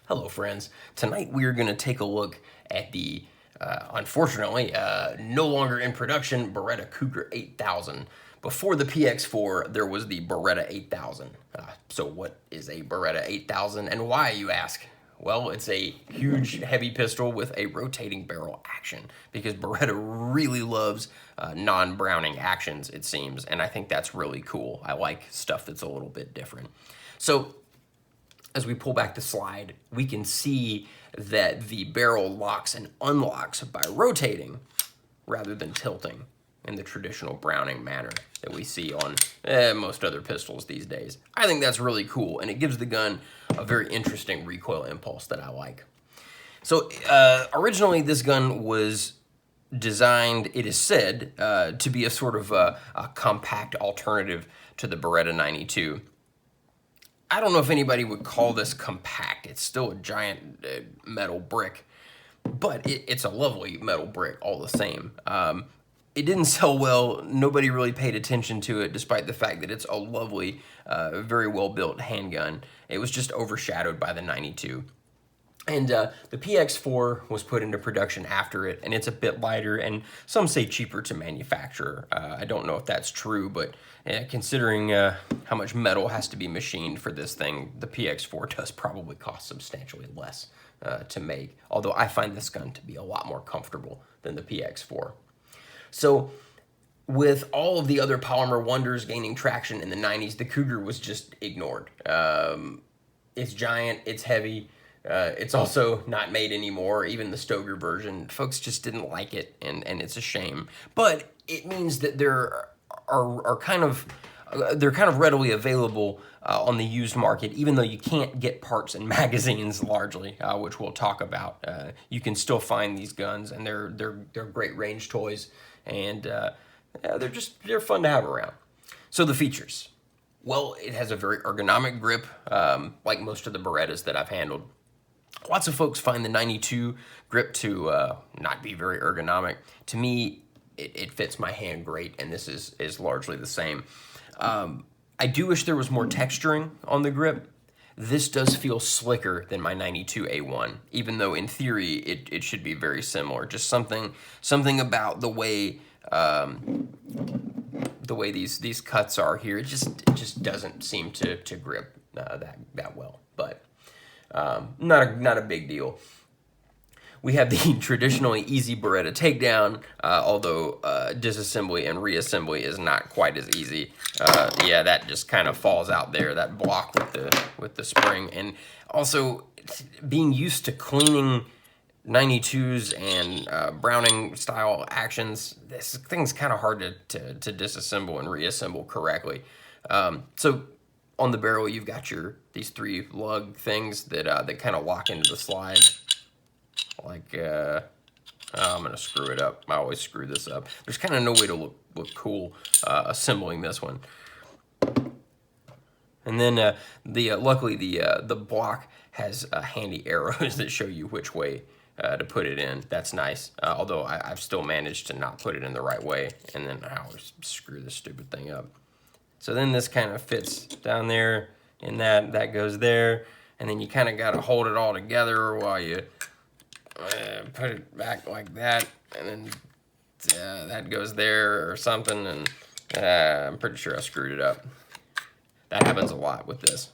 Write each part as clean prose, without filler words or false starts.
Hello friends, tonight we are going to take a look at the, unfortunately, no longer in production Beretta Cougar 8000. Before the PX4, there was the Beretta 8000. So what is a Beretta 8000 and why, you ask? Well, it's a huge heavy pistol with a rotating barrel action because Beretta really loves non-Browning actions, it seems, and I think that's really cool. I like stuff that's a little bit different. So as we pull back the slide, we can see that the barrel locks and unlocks by rotating rather than tilting in the traditional Browning manner that we see on most other pistols these days. I think that's really cool, and it gives the gun a very interesting recoil impulse that I like. So originally this gun was designed, it is said, to be a sort of a compact alternative to the Beretta 92. I don't know if anybody would call this compact. It's still a giant metal brick, but it's a lovely metal brick all the same. It didn't sell well. Nobody really paid attention to it, despite the fact that it's a lovely, very well-built handgun. It was just overshadowed by the 92. And the PX4 was put into production after it, and it's a bit lighter and some say cheaper to manufacture. I don't know if that's true, but considering how much metal has to be machined for this thing, the PX4 does probably cost substantially less to make, although I find this gun to be a lot more comfortable than the PX4. So with all of the other polymer wonders gaining traction in the 90s, the Cougar was just ignored. It's giant, it's heavy, it's also not made anymore. Even the Stoeger version, folks just didn't like it, and it's a shame. But it means that there are kind of they're kind of readily available on the used market, even though you can't get parts and magazines largely, which we'll talk about. You can still find these guns, and they're great range toys, and they're fun to have around. So the features. Well, it has a very ergonomic grip, like most of the Berettas that I've handled. Lots of folks find the 92 grip to not be very ergonomic. To me, it fits my hand great, and this is largely the same. I do wish there was more texturing on the grip. This does feel slicker than my 92 A1, even though in theory it should be very similar. Just something about the way these cuts are here. It just doesn't seem to grip that well, but. Not a big deal. We have the traditionally easy Beretta takedown, although disassembly and reassembly is not quite as easy. Yeah, that just kind of falls out there, that block with the spring. And also, being used to cleaning 92s and Browning style actions, this thing's kind of hard to disassemble and reassemble correctly. So on the barrel, you've got these three lug things that kind of lock into the slide. Like, I'm gonna screw it up. I always screw this up. There's kind of no way to look cool assembling this one. And then luckily the block has handy arrows that show you which way to put it in. That's nice. Although I've still managed to not put it in the right way, and then I always screw this stupid thing up. So then this kind of fits down there, and that goes there, and then you kind of got to hold it all together while you put it back like that, and then that goes there or something, and I'm pretty sure I screwed it up. That happens a lot with this.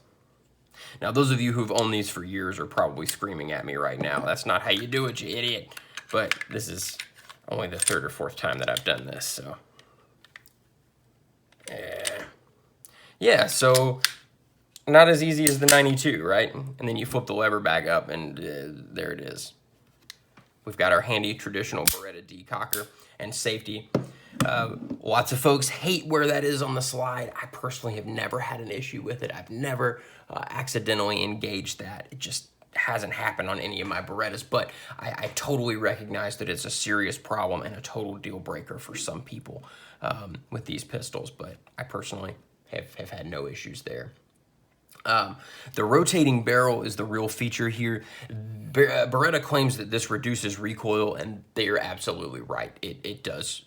Now, those of you who've owned these for years are probably screaming at me right now. That's not how you do it, you idiot. But this is only the third or fourth time that I've done this, so. Yeah, so not as easy as the 92, right? And then you flip the lever back up, and there it is. We've got our handy traditional Beretta decocker and safety. Lots of folks hate where that is on the slide. I personally have never had an issue with it. I've never accidentally engaged that. It just hasn't happened on any of my Berettas, but I totally recognize that it's a serious problem and a total deal breaker for some people with these pistols, but I personally have had no issues there. The rotating barrel is the real feature here. Beretta claims that this reduces recoil, and they are absolutely right. It does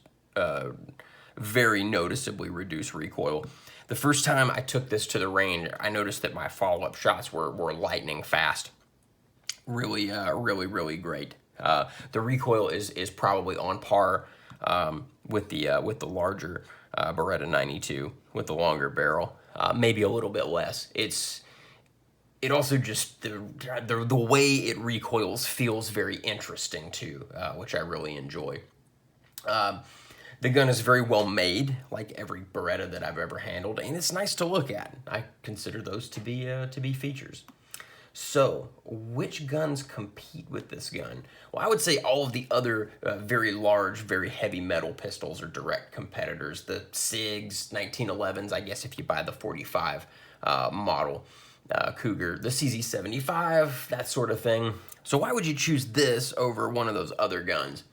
very noticeably reduce recoil. The first time I took this to the range, I noticed that my follow-up shots were lightning fast. really great. The recoil is probably on par with the larger Beretta 92 with the longer barrel, maybe a little bit less. It also just the way it recoils feels very interesting too, which I really enjoy. The gun is very well made, like every Beretta that I've ever handled, and it's nice to look at. I consider those to be features. So, which guns compete with this gun? Well, I would say all of the other very large, very heavy metal pistols are direct competitors. The SIGs, 1911s, I guess if you buy the 45 model Cougar, the CZ75, that sort of thing. So why would you choose this over one of those other guns?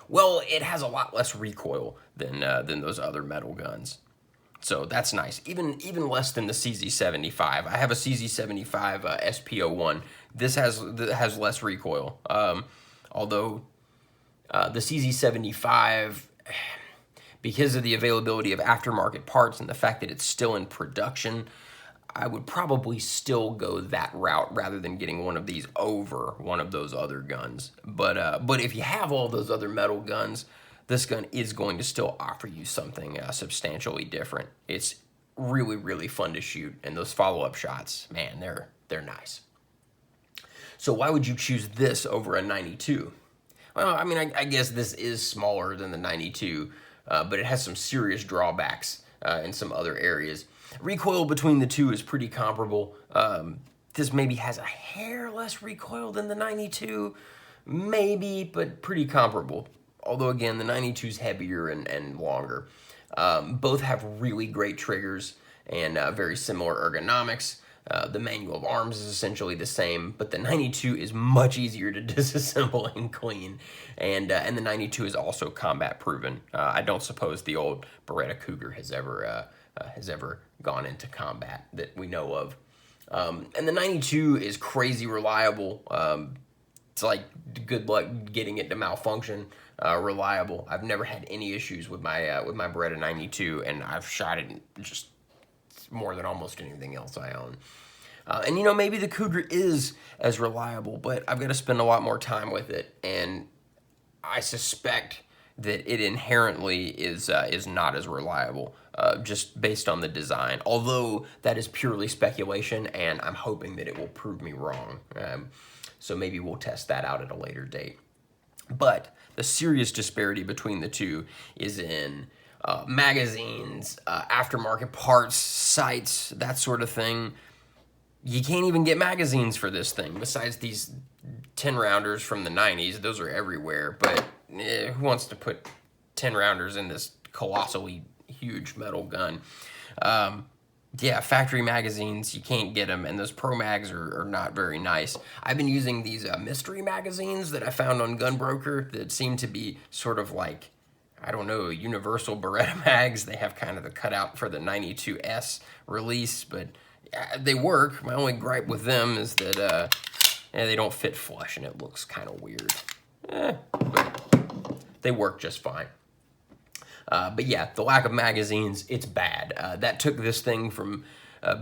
Well, it has a lot less recoil than those other metal guns. So that's nice. Even less than the CZ75. I have a CZ75 SP01. This has less recoil. Although the CZ75, because of the availability of aftermarket parts and the fact that it's still in production, I would probably still go that route rather than getting one of these over one of those other guns. But if you have all those other metal guns, this gun is going to still offer you something substantially different. It's really fun to shoot, and those follow-up shots, man, they're nice. So why would you choose this over a 92? Well, I mean, I guess this is smaller than the 92, but it has some serious drawbacks in some other areas. Recoil between the two is pretty comparable. This maybe has a hair less recoil than the 92, maybe, but pretty comparable. Although, again, the 92 is heavier and longer. Both have really great triggers and very similar ergonomics. The manual of arms is essentially the same, but the 92 is much easier to disassemble and clean. And the 92 is also combat proven. I don't suppose the old Beretta Cougar has ever gone into combat that we know of. And the 92 is crazy reliable. It's like good luck getting it to malfunction. Reliable. I've never had any issues with my Beretta 92, and I've shot it just more than almost anything else I own. And you know, maybe the Cougar is as reliable, but I've got to spend a lot more time with it, and I suspect that it inherently is not as reliable, just based on the design. Although that is purely speculation, and I'm hoping that it will prove me wrong. So maybe we'll test that out at a later date. But the serious disparity between the two is in magazines, aftermarket parts, sights, that sort of thing. You can't even get magazines for this thing, besides these 10-rounders from the 90s. Those are everywhere, but who wants to put 10 rounders in this colossally huge metal gun? Yeah, factory magazines, you can't get them, and those Pro Mags are not very nice. I've been using these mystery magazines that I found on Gunbroker that seem to be sort of like, I don't know, universal Beretta mags. They have kind of the cutout for the 92S release, but they work. My only gripe with them is that they don't fit flush, and it looks kind of weird. But they work just fine. But yeah, the lack of magazines, it's bad. That took this thing from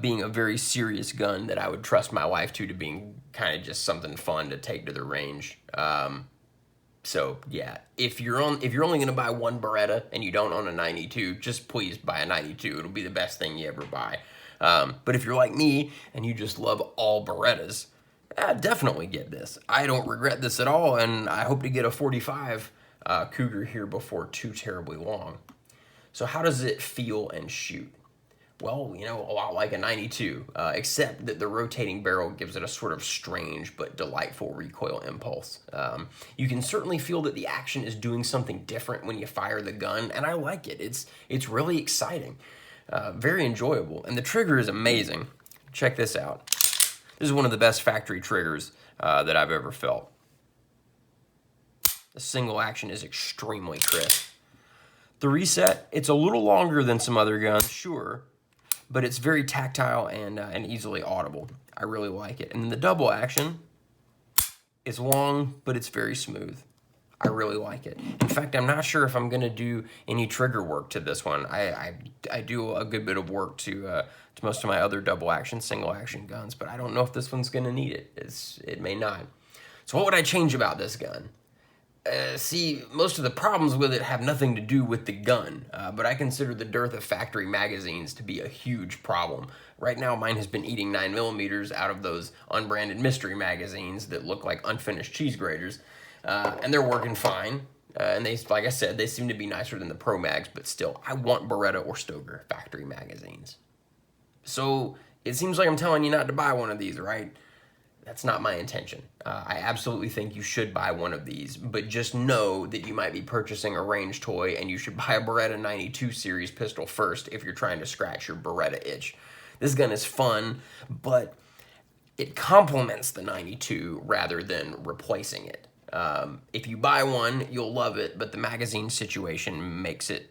being a very serious gun that I would trust my wife to being kind of just something fun to take to the range. So yeah, if you're only going to buy one Beretta and you don't own a 92, just please buy a 92. It'll be the best thing you ever buy. But if you're like me and you just love all Berettas, definitely get this. I don't regret this at all, and I hope to get a 45 Cougar here before too terribly long. So how does it feel and shoot? Well, you know, a lot like a 92, except that the rotating barrel gives it a sort of strange but delightful recoil impulse. You can certainly feel that the action is doing something different when you fire the gun, and I like it. It's really exciting, very enjoyable, and the trigger is amazing. Check this out. This is one of the best factory triggers that I've ever felt. The single action is extremely crisp. The reset, it's a little longer than some other guns, sure, but it's very tactile and easily audible. I really like it. And then the double action, it's long, but it's very smooth. I really like it. In fact, I'm not sure if I'm going to do any trigger work to this one. I do a good bit of work to most of my other double action, single action guns, but I don't know if this one's going to need it. It may not. So what would I change about this gun? See, most of the problems with it have nothing to do with the gun, but I consider the dearth of factory magazines to be a huge problem. Right now, mine has been eating 9mm out of those unbranded mystery magazines that look like unfinished cheese graters, and they're working fine. And they, like I said, they seem to be nicer than the Pro Mags, but still, I want Beretta or Stoeger factory magazines. So it seems like I'm telling you not to buy one of these, right? That's not my intention. I absolutely think you should buy one of these, but just know that you might be purchasing a range toy and you should buy a Beretta 92 series pistol first if you're trying to scratch your Beretta itch. This gun is fun, but it complements the 92 rather than replacing it. If you buy one, you'll love it, but the magazine situation makes it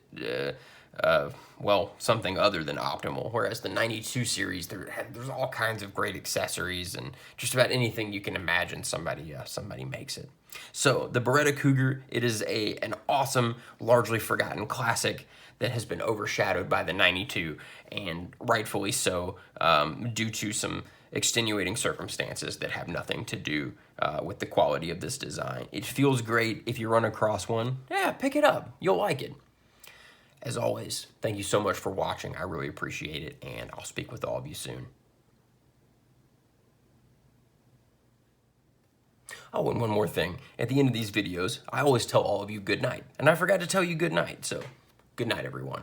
well, something other than optimal. Whereas the 92 series, there's all kinds of great accessories and just about anything you can imagine somebody makes it. So the Beretta Cougar, it is an awesome, largely forgotten classic that has been overshadowed by the 92, and rightfully so, due to some extenuating circumstances that have nothing to do with the quality of this design. It feels great. If you run across one, yeah, pick it up. You'll like it. As always, thank you so much for watching. I really appreciate it, and I'll speak with all of you soon. Oh, and one more thing. At the end of these videos, I always tell all of you good night, and I forgot to tell you good night, so good night, everyone.